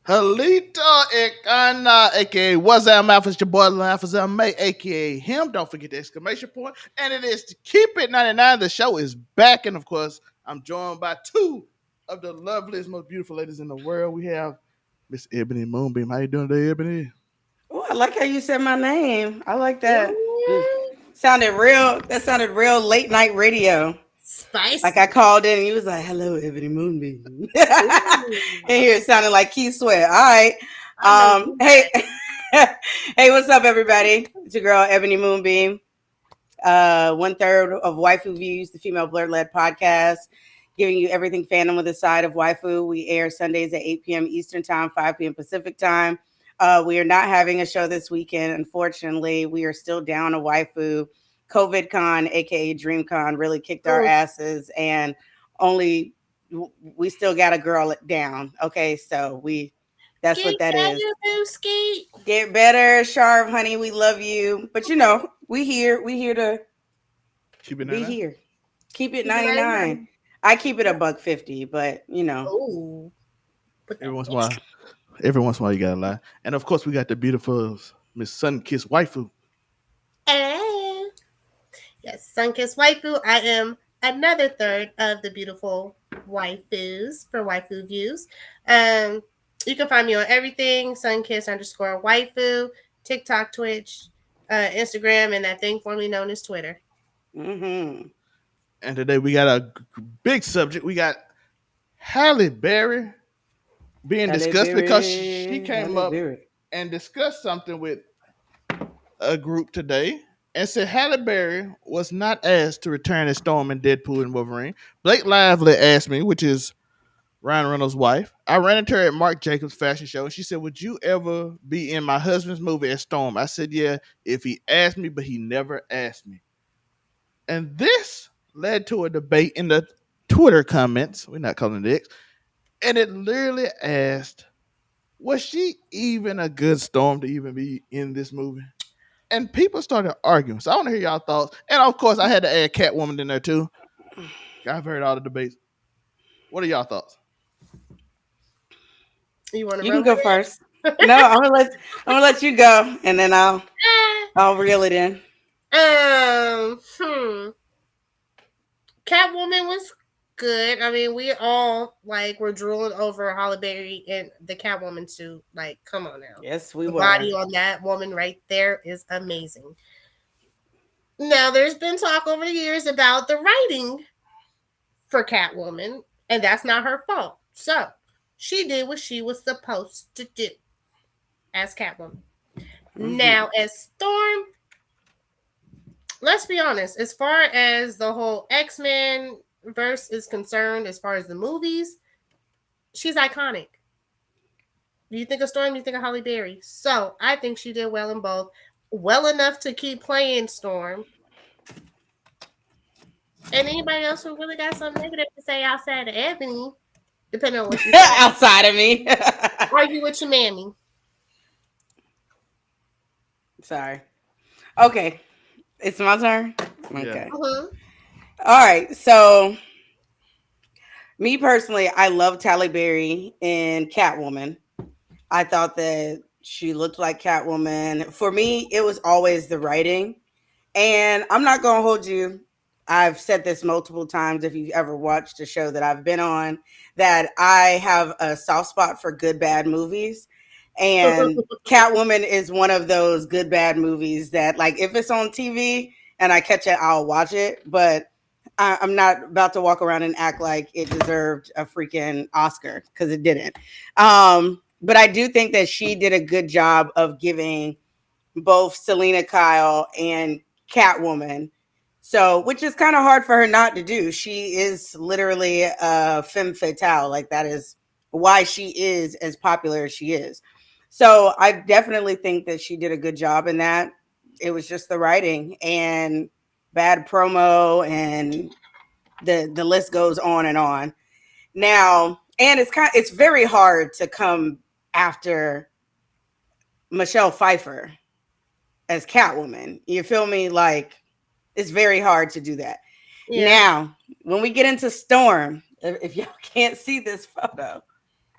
Halita Ekana, aka Wazam Math, it's your boy Lafazam May, aka him. Don't forget the exclamation point. And it is to keep it 99. The show is back. And of course, I'm joined by two of the loveliest, most beautiful ladies in the world. We have Miss Ebony Moonbeam. How you doing today, Ebony? Oh, I like how you said my name. I like that. Mm. Ooh, Sounded real. That sounded real late night radio. Like I spicy. called in and you was like, "Hello, Ebony Moonbeam." And Ooh, here it sounded like Keith Sweat. All right. I know you Hey, ready. hey, what's up, everybody? It's your girl Ebony Moonbeam. 1/3 of Waifu Views, the female blerd led podcast, giving you everything fandom with a side of waifu. We air Sundays at 8 p.m. Eastern Time, 5 p.m. Pacific Time. We are not having a show this weekend. Unfortunately, we are still down a waifu. COVID Con, aka DreamCon, really kicked our Mm. asses, and only we still got a girl down. Okay, so that's what Get that is. better, Booski. Get better, Sharp, honey. We love you. But we here. We here to Keep it be 99. here. Keep it Keep it 99. 99. I keep it a buck 50, but Ooh, put Every that once in a while, extra. you gotta lie. And of course, we got the beautiful Miss Sun Kiss Waifu. Eh. Yes, Sunkissed Waifu. I am another third of the beautiful waifus for Waifu Views. Um, you can find me on everything, Sunkiss_waifu, TikTok, Twitch, Instagram, and that thing formerly known as Twitter. mm-hmm. And today we got a big subject. We got Halle Berry being Halle discussed because she Berry, came Halle up Berry. and discussed something with a group today and said Halle Berry was not asked to return as Storm in Deadpool and Wolverine. Blake Lively asked me, which is Ryan Reynolds' wife. I ran into her at Marc Jacobs fashion show and she said, "Would you ever be in my husband's movie as Storm?" I said, "Yeah, if he asked me, but he never asked me." And this led to a debate in the Twitter comments. We're not calling it X. And it literally asked, was she even a good Storm to even be in this movie? And people started arguing. So I want to hear y'all thoughts. And of course, I had to add Catwoman in there too. I've heard all the debates. What are y'all thoughts? You want to You can run go with first. No, I'm gonna let you go, and then I'll reel it in. it? Catwoman was good. I mean, we all were drooling over Halle Berry and the Catwoman suit. Like, come on now, Yes, we the were. body on that woman right there is amazing. Now, there's been talk over the years about the writing for Catwoman, and that's not her fault. So, she did what she was supposed to do as Catwoman. Mm-hmm. Now, as Storm, let's be honest, as far as the whole X-Men verse is concerned, as far as the movies, she's iconic. You think of Storm, you think of Holly Berry. So I think she did well in both. Well enough to keep playing Storm. And anybody else who really got something negative to say outside of Ebony, depending on what you say, Outside of me. argue with your mammy. Sorry. Okay, it's my turn. Yeah. Okay. Mm-hmm. All right. So me personally, I love Halle Berry in Catwoman. I thought that she looked like Catwoman. For me, it was always the writing. And I'm not going to hold you. I've said this multiple times if you've ever watched a show that I've been on, that I have a soft spot for good, bad movies. And Catwoman is one of those good, bad movies that, like, if it's on TV and I catch it, I'll watch it. But I'm not about to walk around and act like it deserved a freaking Oscar because it didn't. But I do think that she did a good job of giving both Selena Kyle and Catwoman. So, which is kind of hard for her not to do. She is literally a femme fatale. Like, that is why she is as popular as she is. So, I definitely think that she did a good job in that. It was just the writing and bad promo, and the list goes on and on. Now, and it's very hard to come after Michelle Pfeiffer as Catwoman. You feel me? Like, it's very hard to do that. Yeah. Now, when we get into Storm, if y'all can't see this photo,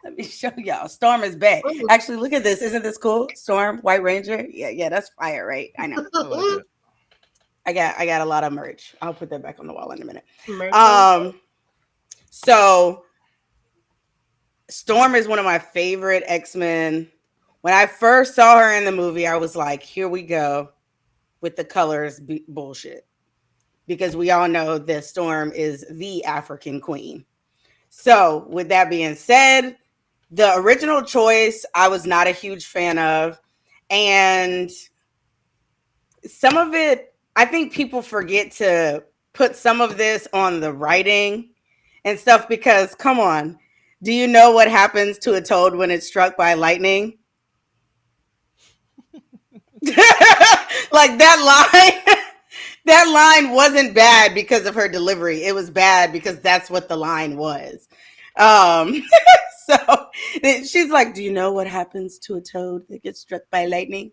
Let me show y'all. Storm is back. Ooh. Actually, look at this. Isn't this cool? Storm, White Ranger. Yeah, yeah, that's fire, right? I know. I like that. I got a lot of merch. I'll put that back on the wall in a minute. Merchant. Um, so Storm is one of my favorite X-Men. When I first saw her in the movie, I was like, here we go with the colors bullshit. Because we all know that Storm is the African queen. So, with that being said, the original choice I was not a huge fan of. And some of it, I think people forget to put some of this on the writing and stuff because, come on, do you know what happens to a toad when it's struck by lightning? Like that line. That line wasn't bad because of her delivery. It was bad because that's what the line was. Um, so she's like, "Do you know what happens to a toad that gets struck by lightning?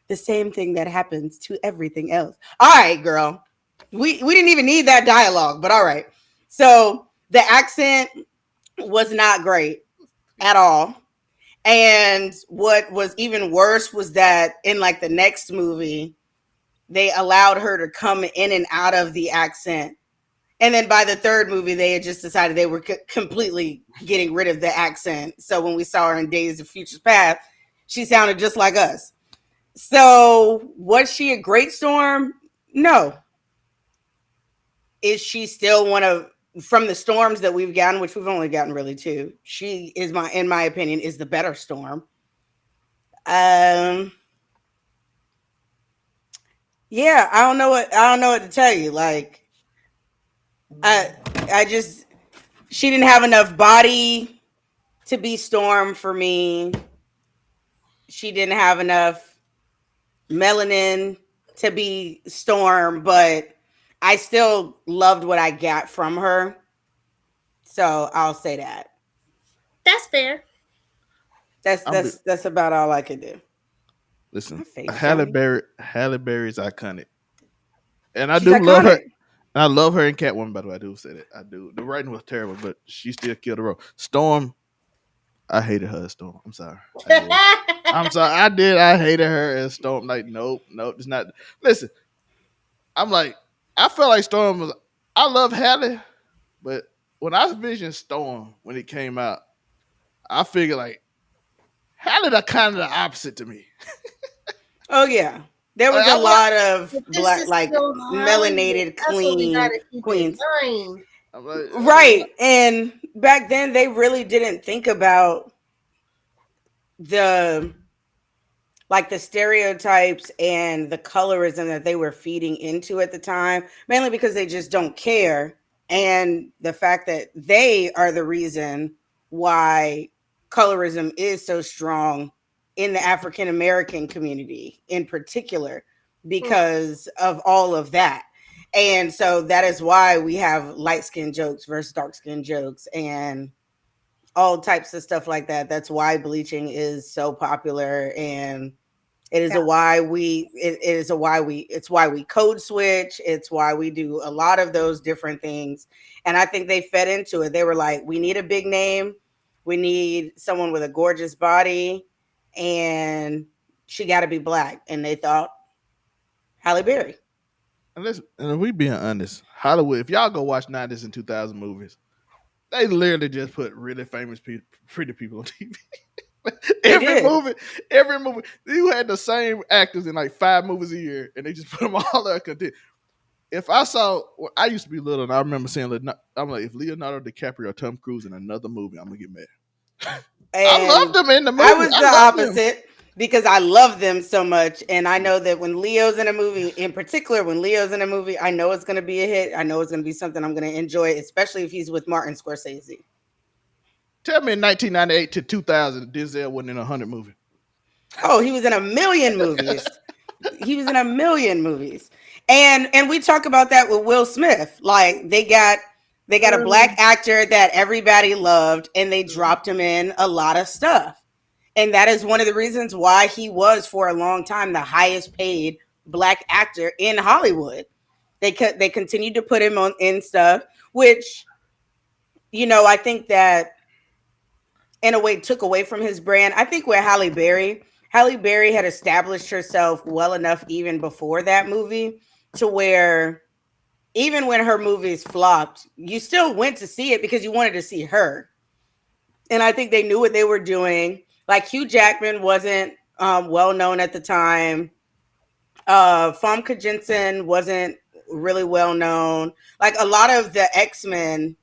The same thing that happens to everything else." All right, girl. We didn't even need that dialogue, but all right. So the accent was not great at all. And what was even worse was that in like the next movie, they allowed her to come in and out of the accent. And then by the third movie, they had just decided they were completely getting rid of the accent. So when we saw her in Days of Future Past, she sounded just like us. So was she a great Storm? No. Is she still one of from the storms that we've gotten, which we've only gotten really two? She is in my opinion, is the better Storm. Um, yeah, I don't know what to tell you. Like, I I just she didn't have enough body to be Storm for me. She didn't have enough melanin to be Storm, but I still loved what I got from her. So I'll say that. That's fair. That's I'm be, that's that's about all I could do. listen. My face showing. Halle Berry is iconic, and I She's do love her. iconic. I love her in Catwoman. By the way, I do say that. I do. The writing was terrible, but she still killed the role. Storm, I hated her as Storm. I'm sorry. I did. I'm sorry. I did. I hated her as Storm. Like, nope, nope. It's not. Listen, I'm like, I felt like Storm was. I love Halle, but when I visioned Storm when it came out, I figured like Halle the kind of the opposite to me. Oh yeah. There Like, was a I want. lot of But this black is like still Hollywood. melanated That's what we clean gotta keep in queens. mind. I'm like, Right. And back then they really didn't think about the like the stereotypes and the colorism that they were feeding into at the time, mainly because they just don't care. And the fact that they are the reason why colorism is so strong in the African American community in particular, Mm, because of all of that. And so that is why we have light skin jokes versus dark skin jokes and all types of stuff like that. That's why bleaching is so popular, and it is yeah, a why we it is a why we it's why we code switch. It's why we do a lot of those different things. And I think they fed into it. They were like, we need a big name, we need someone with a gorgeous body, and she got to be black. And they thought Halle Berry. and if we being honest, Hollywood. If y'all go watch 90s and 2000 movies, they literally just put really famous people, pretty people on TV. They every did. movie, every movie, you had the same actors in like 5 movies a year, and they just put them all there. If I saw, well, I used to be little, and I remember saying, I'm like, if Leonardo DiCaprio or Tom Cruise in another movie, I'm gonna get mad. I loved And them in the I movie. was I the loved them. opposite because I love them so much. And I know that when Leo's in a movie, in particular, when Leo's in a movie, I know it's going to be a hit. I know it's going to be something I'm going to enjoy, especially if he's with Martin Scorsese. Tell me in 1998 to 2000, Denzel wasn't in a 100 movie. Oh, he was in a million movies. He was in a million movies. And we talk about that with Will Smith. Like they got a black mm, actor that everybody loved and they mm. dropped him in a lot of stuff. And that is one of the reasons why he was for a long time the highest paid black actor in Hollywood. They continued to put him on in stuff, which I think that in a way took away from his brand. I think with Halle Berry had established herself well enough even before that movie to where even when her movies flopped, you still went to see it because you wanted to see her. And I think they knew what they were doing. Like Hugh Jackman wasn't well known at the time. Famke Jensen wasn't really well known. Like a lot of the X Men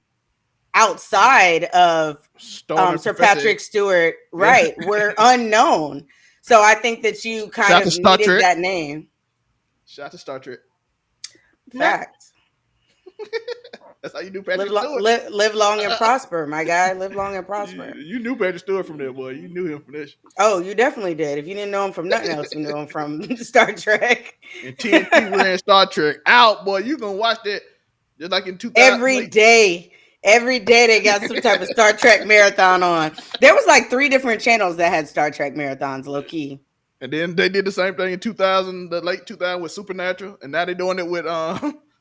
outside of Storm and Sir Professor Patrick X. Stewart, Yeah. right, were unknown. So I think that you kind Shout out to of Star needed Trek. that name. Shout out to Star Trek. Not Fact. That's how you do Patrick Stewart. Live long and prosper, my guy. Live long and prosper. You knew Patrick Stewart from there, boy. You knew him from this. Oh, you definitely did. If you didn't know him from nothing else, you knew him from Star Trek. And TNT ran Star Trek out, boy. You gonna watch that just like in 2000. Every day. Every day they got some type of Star Trek marathon on. There was like 3 different channels that had Star Trek marathons, low key. And then they did the same thing in 2000, the late 2000 with Supernatural, and now they're doing it with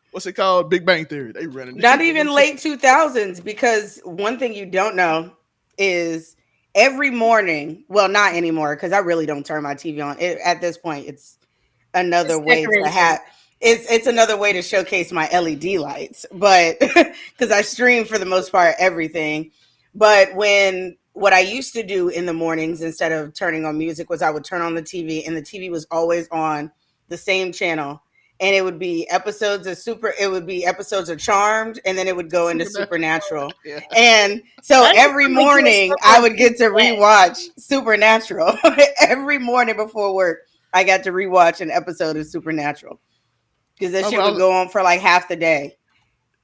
what's it called, Big Bang Theory. They running Not even late 2000s, because one thing you don't know is every morning, well, not anymore, because I really don't turn my TV on. At this point, it's another just way to decoration. have it's another way to showcase my LED lights, but because I stream for the most part everything. But when what I used to do in the mornings instead of turning on music was I would turn on the TV, and the TV was always on the same channel, and it would be episodes of Charmed, and then it would go into Supernatural. Supernatural. Yeah. And so I every usually get morning I stuff would get to on Netflix. rewatch Supernatural. Every morning before work I got to rewatch an episode of Supernatural because that shit would go on for like half the day,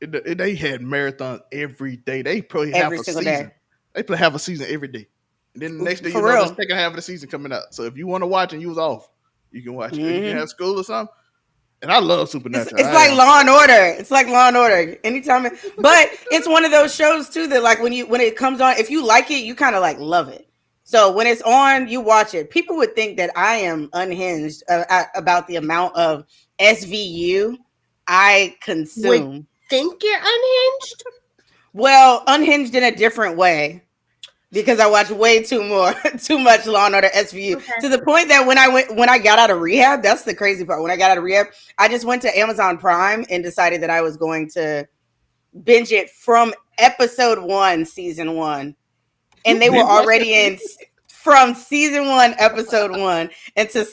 They had marathons every day. They probably have every a single season. day. They play have a season every day. And then the next day, For you know, the real. second half of the season coming out. So if you want to watch and you was off, you can watch it. If you can Hmm. have school or something. And I love It's, Supernatural. it's I like am. Law and Order. It's like Law and Order. But it's one of those shows too that like when it comes on, if you like it, you kind of like love it. So when it's on, you watch it. People would think that I am unhinged about the amount of SVU I Would consume. think you're unhinged. Well, unhinged in a different way because I watch way too much Law and Order SVU Okay. to the point that when I got out of rehab, that's the crazy part. When I got out of rehab, I just went to Amazon Prime and decided that I was going to binge it from episode 1, season 1, You and they were been watching already in from season 1, episode 1, and to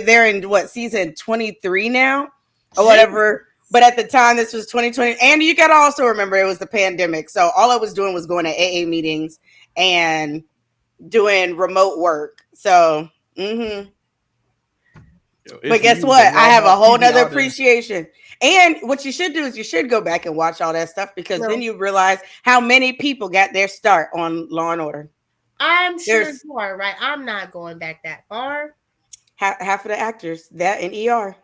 they're in what, season 23 now or whatever. But at the time, this was 2020. And you got to also remember it was the pandemic. So all I was doing was going to AA meetings and doing remote work. So, but guess SVU was a what? I have a Walmart whole TV nother all day. appreciation. And what you should do is you should go back and watch all that stuff because then No, you realize how many people got their start on Law and Order. I'm sure There's you are right. I'm not going back that far. half of the actors that in ER.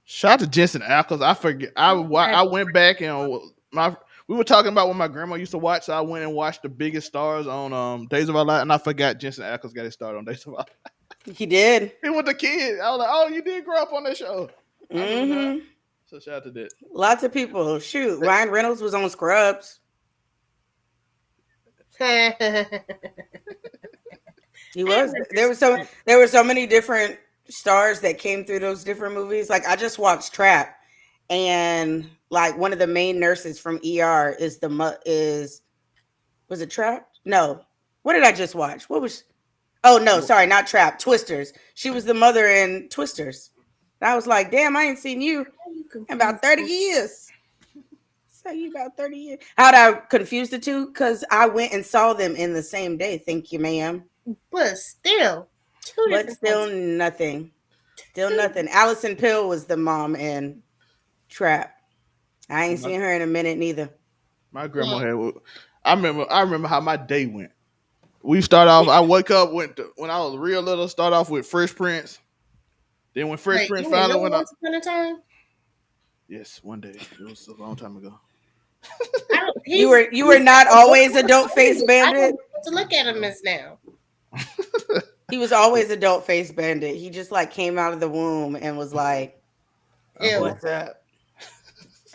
Shout out to Jensen Ackles. I forget. I went back and my we were talking about what my grandma used to watch. So I went and watched the biggest stars on Days of Our Life, and I forgot Jensen Ackles got his start on Days of Our Life. He did. He was the kid. I was like, oh, you did grow up on that show. I remember that. Hmm. So shout out to that. Lots of people. Shoot, Ryan Reynolds was on Scrubs. He was. There were so many different stars that came through those different movies. Like I just watched Trap, and like one of the main nurses from ER is was it Trap? No. What did I just watch? What was? Oh no, sorry, not Trap. Twisters. She was the mother in Twisters. And I was like, damn, I ain't seen you in about 30 years. So you about 30 years. How'd I confuse the two? Because I went and saw them in the same day. Thank you, ma'am. But still, But still nothing. Still nothing. Allison Pill was the mom in Trap. I ain't seen her in a minute neither. My grandma had. I remember how my day went. We start off. I wake up when I was real little. Start off with Fresh Prince. Then when Fresh Wait, Prince you didn't finally know went up. Once Upon a Time? Yes, one day. It was a long time ago. You were not always adult face bandit. I don't get to look at him as now. He was always adult face bandit. He just like came out of the womb and was like, Ew. "What's up?"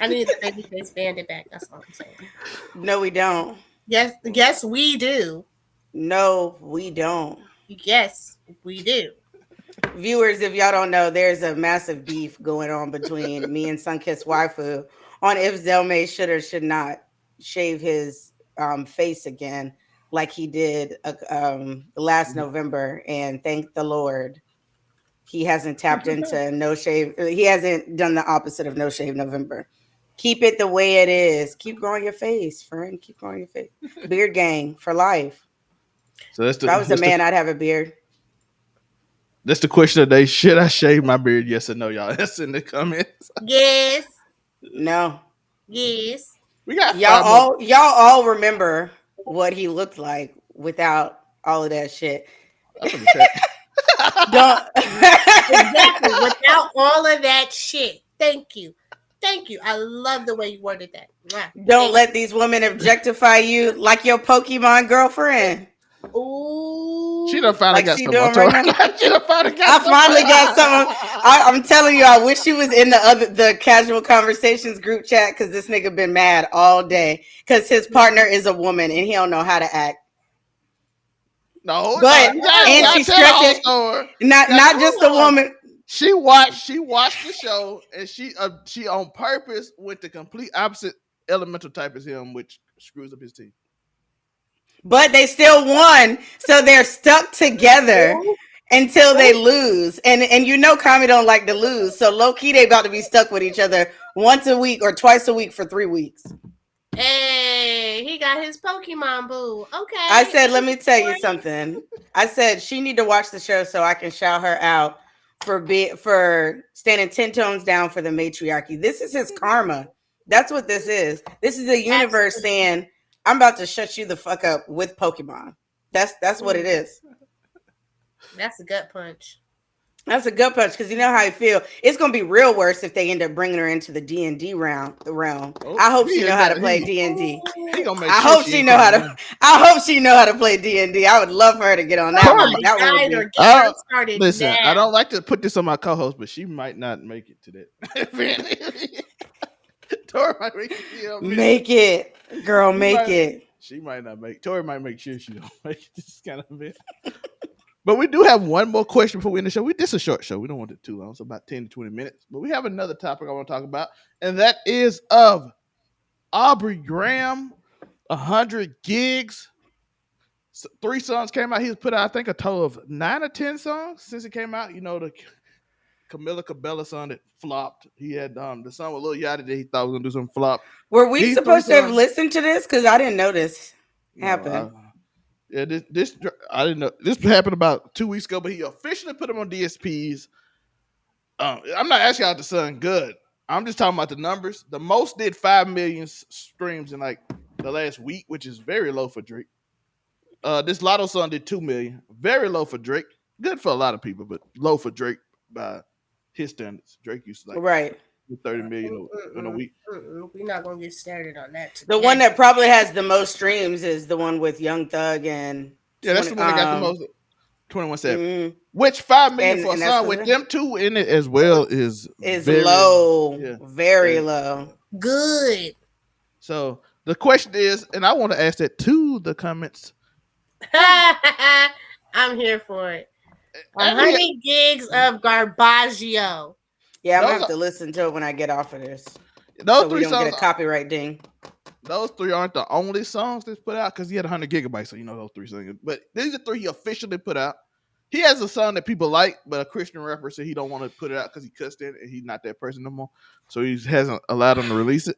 I need the Babyface Bandit back. That's all I'm saying. No, we don't. Yes, we do. No, we don't. Yes, we do. Viewers, if y'all don't know, there's a massive beef going on between me and Sunkiss Waifu on if Zelme should or should not shave his face again, like he did last November. And thank the Lord, he hasn't tapped into no shave. He hasn't done the opposite of no shave November. Keep it the way it is. Keep growing your face, friend. Keep growing your face. Beard gang for life. So If I was a man, I'd have a beard. that's the question of the day. Should I shave my beard? Yes or no, y'all? That's in the comments. Yes, No. yes. We got Y'all five more. all y'all all remember what he looked like without all of that shit. I'm gonna check. Don't Exactly. Without all of that shit. Thank you. Thank you. I love the way you worded that. Mwah. don't Thank let these women objectify you like your Pokemon girlfriend. you. She Ooh. done finally Like got she some more doing right Tori. now. She done finally got I some finally got some. more. I'm telling you, I wish she was in the casual conversations group chat because this nigga been mad all day because his partner is a woman and he don't know how to act. No, no, But you and Oh, gotta she tell the whole stressing story. You not gotta not tell. just a hold on. woman. She watched the show and she on purpose went the complete opposite elemental type as him, which screws up his teeth. But they still won, so they're stuck together Ooh. until they Ooh. lose. And you know, Kami don't like to lose, so low key they about to be stuck with each other once a week or twice a week for 3 weeks. Hey, he got his Pokemon boo. I Okay. said, let me tell you something. I said she need to watch the show so I can shout her out for standing 10 tones down for the matriarchy. This is his karma. That's what this is. This is the universe Absolutely. saying, I'm about to shut you the fuck up with Pokemon. That's what it Mm, is. that's a gut punch. That's a gut punch because you know how I feel. It's gonna be real worse if they end up bringing her into the D&D round the realm. Oh, I hope he she know is how to that play D&D. he Ooh. gonna make I sure hope she she ain't know how coming to. in. I hope she know how to play D&D. I would love for her to get on that Tori, one. Somebody That one would died or be. get her started listen, I now. don't like to put this on my co-host, but she might not make it to that. Tori might make it to the event. Make it, girl. She Make might. it. She might not make. Tori might make sure she don't make it to this kind of event. But we do have one more question before we end the show. This is a short show. We don't want it too long. It's about 10 to 20 minutes. But we have another topic I want to talk about, and that is of Aubrey Graham, 100 gigs. Three songs came out. He's put out, I think, a total of 9 or 10 songs since it came out. You know, the Camila Cabella song that flopped. He had the song with Lil Yachty that he thought was going to do some flop. Were we These three supposed to have songs, listened to this? Because I didn't know this no, happen. yeah, this I didn't know. This happened about 2 weeks ago, but he officially put them on DSPs. I'm not asking out the son good. I'm just talking about the numbers. The most did 5 million streams in like the last week, which is very low for Drake. This Lotto song did 2 million, very low for Drake. Good for a lot of people, but low for Drake by his standards. Drake used to like Right. 30 million in a Mm-mm, week. We're not gonna get started on that The one today. that probably has the most streams is the one with Young Thug and Yeah, that's 20 the one that got the most 21 Savage. mm, Which 5 million for a and that's song because with it them two in it as well is is very low, yeah. very Very, low. Good. so the question is, and I want to ask that to the comments. I'm here for it. And he, 100 gigs of Garbaggio. Yeah, I'm gonna those have to listen to it when I get off of this, those so we three don't get songs, a copyright ding. those three aren't the only songs that's put out because he had 100 gigabytes, so you know those three songs. But these are three he officially put out. He has a song that people like, but a Christian rapper said he don't want to put it out because he cussed in it and he's not that person no more. So he hasn't allowed him to release it.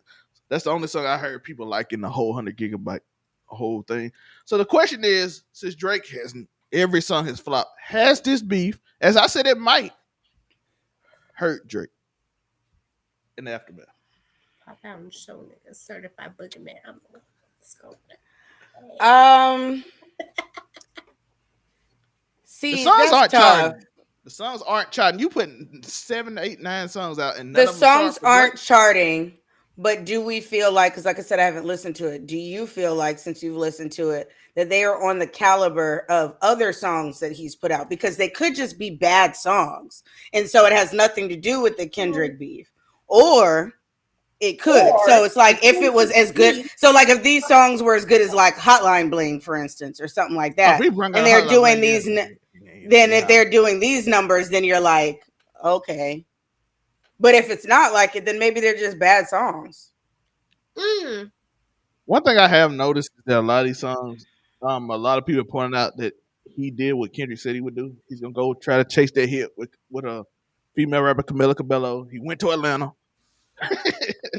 That's the only song I heard people like in the whole 100 gigabyte whole thing. So the question is, since Drake has every song has flopped, has this beef, as I said, it might hurt Drake in the aftermath? Pop out and show nigga certified boogeyman. Let's go. Um, The see, songs that's aren't tough. charting. The songs aren't charting. You putting 7, 8, 9 songs out, and The none of them chart songs for Drake. aren't charting, but do we feel like, because like I said, I haven't listened to it. Do you feel like, since you've listened to it, that they are on the caliber of other songs that he's put out? Because they could just be bad songs. And so it has nothing to do with the Kendrick beef. Or It could. Or So it's like it if it was could as good. be, So like if these songs were as good as like Hotline Bling, for instance, or something like Oh, if that, we bring and out they're Hotline doing Bling, yeah, these, then if yeah. they're doing these numbers, then you're like, okay. But if it's not like it, then maybe they're just bad songs. mm, One thing I have noticed is that a lot of these songs, a lot of people pointing out that he did what Kendrick said he would do. He's gonna go try to chase that hit with a female rapper, Camila Cabello. He went to Atlanta.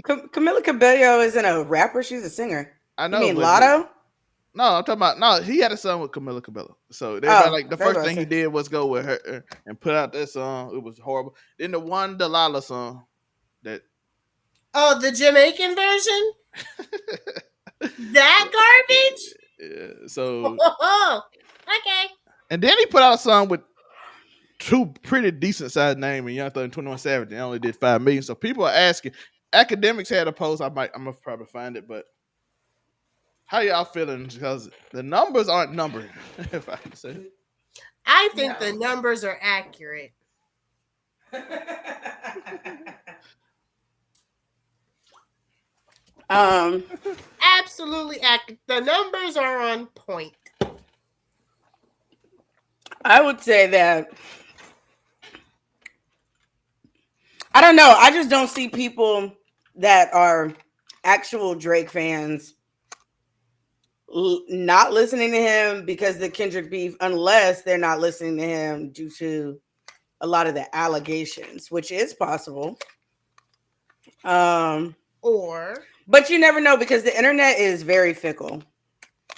Camila Cabello isn't a rapper; she's a singer. I You know, mean but Lotto? no, I'm talking about no. He had a song with Camila Cabello. So everybody Oh, like the that's first what I thing he said. did was go with her and put out that song. It was horrible. Then the one Delilah song that oh, the Jamaican version? That garbage? so Oh, okay. and then he put out a song with two pretty decent sized names and Young Thug and 21 Savage. They only did 5 million. So people are asking. Academics had a post. I'm gonna probably find it, but how y'all feeling? Because the numbers aren't numbered, if I can say. I think the No. numbers are accurate. um, Absolutely accurate. The numbers are on point. I would say that I don't know. I just don't see people that are actual Drake fans not listening to him because the Kendrick beef, unless they're not listening to him due to a lot of the allegations, which is possible. Um, Or but you never know because the internet is very fickle,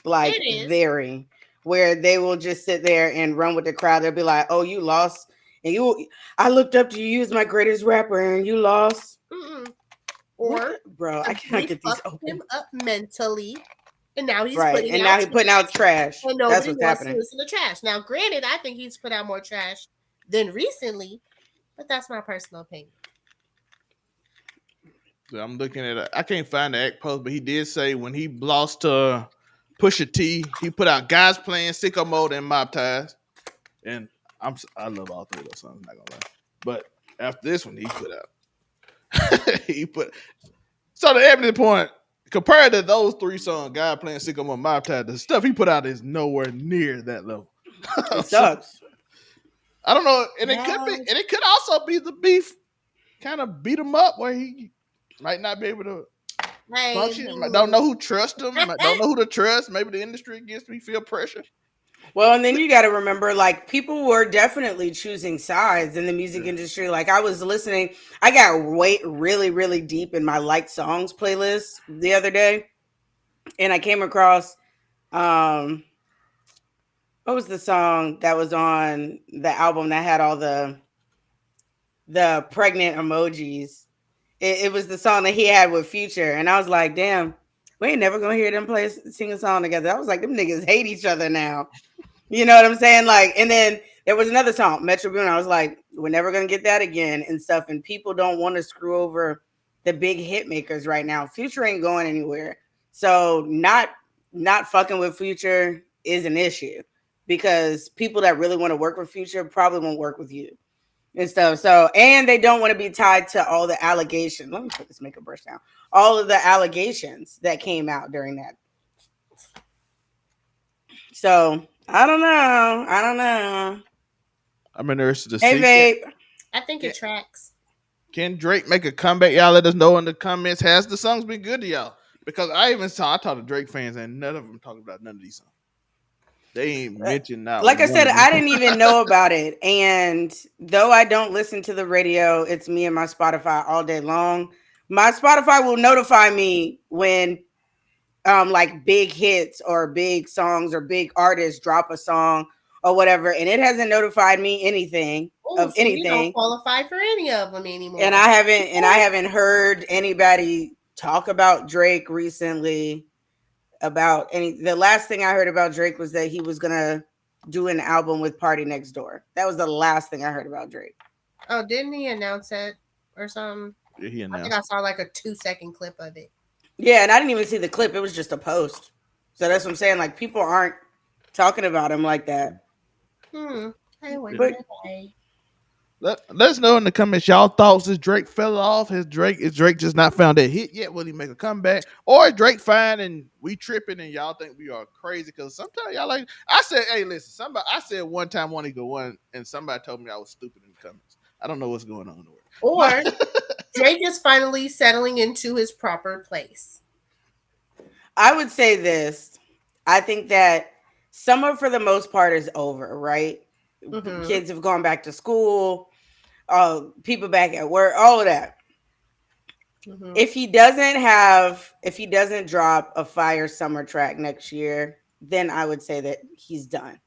like it is. very, where they will just sit there and run with the crowd. They'll be like, "Oh, you lost, and you, I looked up to you. You was my greatest rapper, and you lost." Mm-mm. What, Or bro? I cannot they get these fucked open. him up mentally, and now he's Right, putting and out now he putting trash, out trash. and That's nobody what's wants to happening. listen to trash. Now, granted, I think he's put out more trash than recently, but that's my personal opinion. So I'm looking at it. I can't find the act post, but he did say when he lost to Pusha T, he put out Guys Playing, Sicko Mode, and Mob Ties. And I love all three of those songs, not gonna lie. But after this one, he put out he put so the evidence point compared to those three songs, Guy Playing Sicko Mode, Mob Ties, the stuff he put out is nowhere near that level. It So sucks. I don't know, and it could be, Yes. and it could also be the beef kind of beat him up where he might not be able to I function. Don't know mean, who trust him. Don't know who to trust. Maybe the industry against me feel pressure. Well, and then you got to remember, like, people were definitely choosing sides in the music Yeah. industry. Like, I was listening, I got really, really deep in my liked songs playlist the other day, and I came across, um, what was the song that was on the album that had all the pregnant emojis? It was the song that he had with Future, and I was like, damn, we ain't never gonna hear them play sing a song together. I was like, them niggas hate each other now. You know what I'm saying? Like, and then there was another song, Metro Boomin. I was like, we're never gonna get that again and stuff. And people don't want to screw over the big hit makers right now. Future ain't going anywhere. So not fucking with Future is an issue because people that really want to work with Future probably won't work with you and stuff. So and they don't want to be tied to all the allegations. Let me put this makeup brush down. All of the allegations that came out during that. So I don't know. I don't know. I'm interested to Hey, see. babe. I think Can, it tracks. can Drake make a comeback? Y'all let us know in the comments. Has the songs been good to y'all? Because I talked to Drake fans and none of them talking about none of these songs. They ain't mentioned not Like I one said, of them. I didn't even know about it. And though I don't listen to the radio, it's me and my Spotify all day long. My Spotify will notify me when like big hits or big songs or big artists drop a song or whatever. And it hasn't notified me anything Oh, of so you don't anything. qualify for any of them And anymore. I haven't heard anybody talk about Drake recently about any. The last thing I heard about Drake was that he was gonna do an album with Party Next Door. That was the last thing I heard about Drake. Oh, didn't he announce it or something? Yeah, he I think I announced. saw like a 2 second clip of it. Yeah, and I didn't even see the clip. It was just a post. So that's what I'm saying. Like people aren't talking about him like that. Hmm. I Yeah. wonder But why. Let us know in the comments y'all thoughts. Is Drake fell off? Is Drake just not found that hit yet? Will he make a comeback? Or is Drake fine and we tripping and y'all think we are crazy? Because sometimes y'all like I said, hey, listen, somebody I said one time one go one and somebody told me I was stupid in the comments. I don't know what's going on in the world. Or But Drake is finally settling into his proper place. I would say this. I think that summer for the most part is over, right? Mm-hmm. Kids have gone back to school, people back at work, all of that. Mm-hmm. If he doesn't drop a fire summer track next year, then I would say that he's done.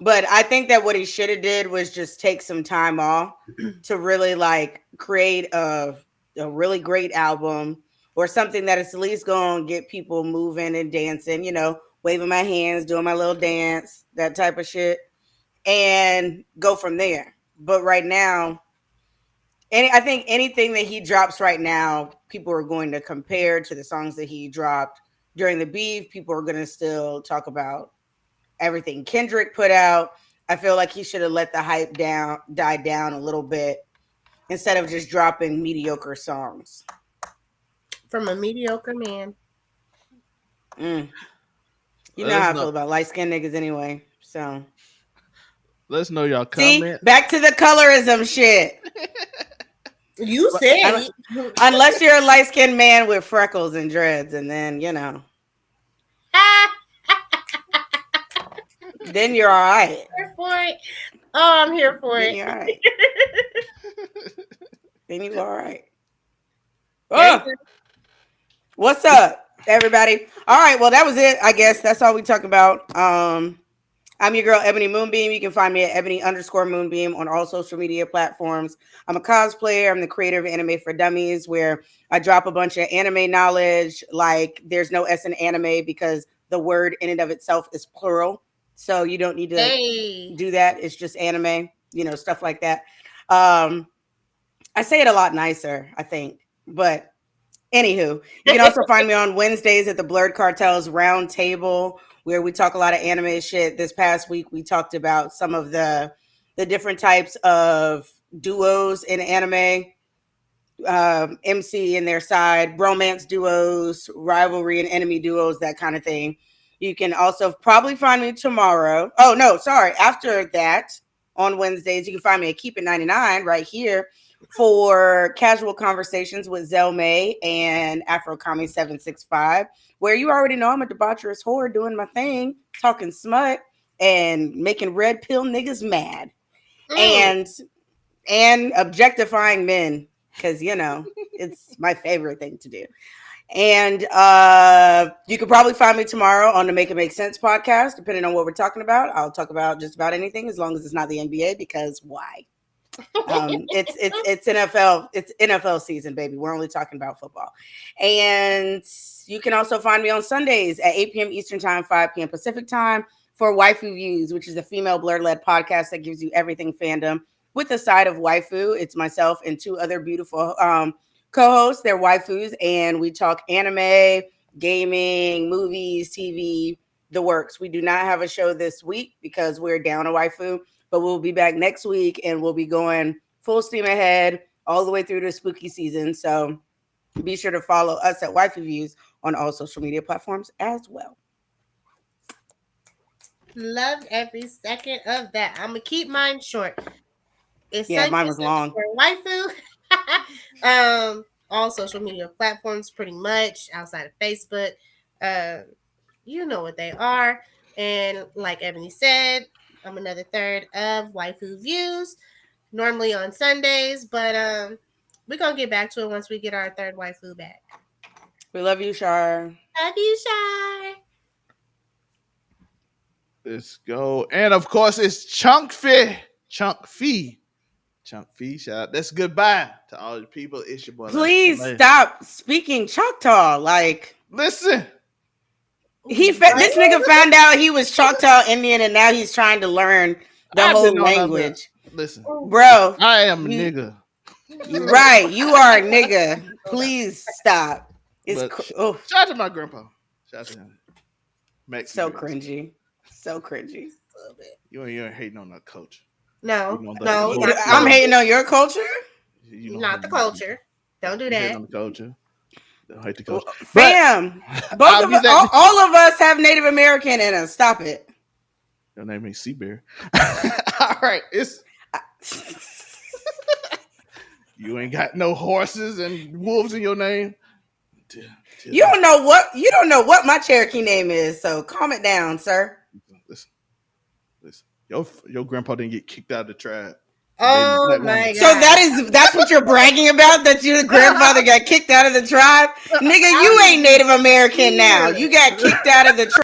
But I think that what he should have did was just take some time off to really like create a really great album or something that is at least going to get people moving and dancing, waving my hands, doing my little dance, that type of shit, and go from there. But right now, I think anything that he drops right now, people are going to compare to the songs that he dropped during the beef. People are going to still talk about everything Kendrick put out. I feel like he should have let the hype die down a little bit instead of just dropping mediocre songs. From a mediocre man. Mm. You let know us how I know. feel about light skinned niggas anyway. So Let us know y'all see, comment. back to the colorism shit. You But said Un- it. Unless you're a light skinned man with freckles and dreads, and then then you're all right. Here for it. Oh, I'm here for Then it. you're all right. Then you all right. Very Oh, what's up, everybody? All right, well that was it. I guess that's all we talk about. I'm your girl, Ebony Moonbeam. You can find me at Ebony_Moonbeam on all social media platforms. I'm a cosplayer. I'm the creator of Anime for Dummies, where I drop a bunch of anime knowledge. Like, there's no S in anime because the word in and of itself is plural. So you don't need to Hey. do that. It's just anime, stuff like that. Um, I say it a lot nicer, I think. But anywho, you can also find me on Wednesdays at the Blurred Cartels Round Table, where we talk a lot of anime shit. This past week, we talked about some of the different types of duos in anime, MC and their side, romance duos, rivalry and enemy duos, that kind of thing. You can also probably find me tomorrow. Oh no, sorry. After that, on Wednesdays, you can find me at Keep It 99 right here for casual conversations with Zell May and Afro Kami 765, where you already know I'm a debaucherous whore doing my thing, talking smut and making red pill niggas mad. Mm. And objectifying men because it's my favorite thing to do. And you could probably find me tomorrow on the Make It Make Sense podcast, depending on what we're talking about. I'll talk about just about anything as long as it's not the NBA, because why? It's NFL season, baby. We're only talking about football. And you can also find me on Sundays at 8 p.m. Eastern Time, 5 p.m. Pacific Time for Waifu Views, which is a female blur-led podcast that gives you everything fandom with a side of waifu. It's myself and two other beautiful co-hosts. They're waifus, and we talk anime, gaming, movies, TV, the works. We do not have a show this week because we're down a waifu, but we'll be back next week and we'll be going full steam ahead all the way through the spooky season. So be sure to follow us at Waifu Views on all social media platforms as well. Love every second of that. I'm gonna keep mine short. It's Yeah, mine Sunkiss was long. waifu. All social media platforms, pretty much outside of Facebook. Uh, you know what they are. And like Ebony said, I'm another third of Waifu Views, normally on Sundays, but we're gonna get back to it once we get our third waifu back. We love you, Shar. Love you, Shy. let's go. And of course, it's Chunk Fee. Chunk Fee. Chunk Fee. Shout out. That's goodbye to all the people. It's your boy. Please stop speaking Choctaw. Like, Listen. What? this nigga found out he was Choctaw Indian, and now he's trying to learn the I've been whole on up here. language. Listen. Bro, I am a you nigga. right, you are a nigga. Please stop. It's But oh, shout out to my grandpa. Shout out to him. Maxie so Green. cringy. So cringy. A little bit. You ain't hating on that coach. No, You know, no, not the I'm culture. hating on your culture. you know, Not the culture. Don't do you hate that. on the culture. Don't hate the culture. But Fam, I'll give that. all of us have Native American in us. Stop it. Your name ain't Seabear. All right, it's you ain't got no horses and wolves in your name. You don't know what my Cherokee name is, so calm it down, sir. Listen, listen. Your grandpa didn't get kicked out of the tribe. Dating a Oh black woman. my So god. that's what you're bragging about, that your grandfather got kicked out of the tribe? Nigga, you I'm ain't Native American now. here. You got kicked out of the tribe.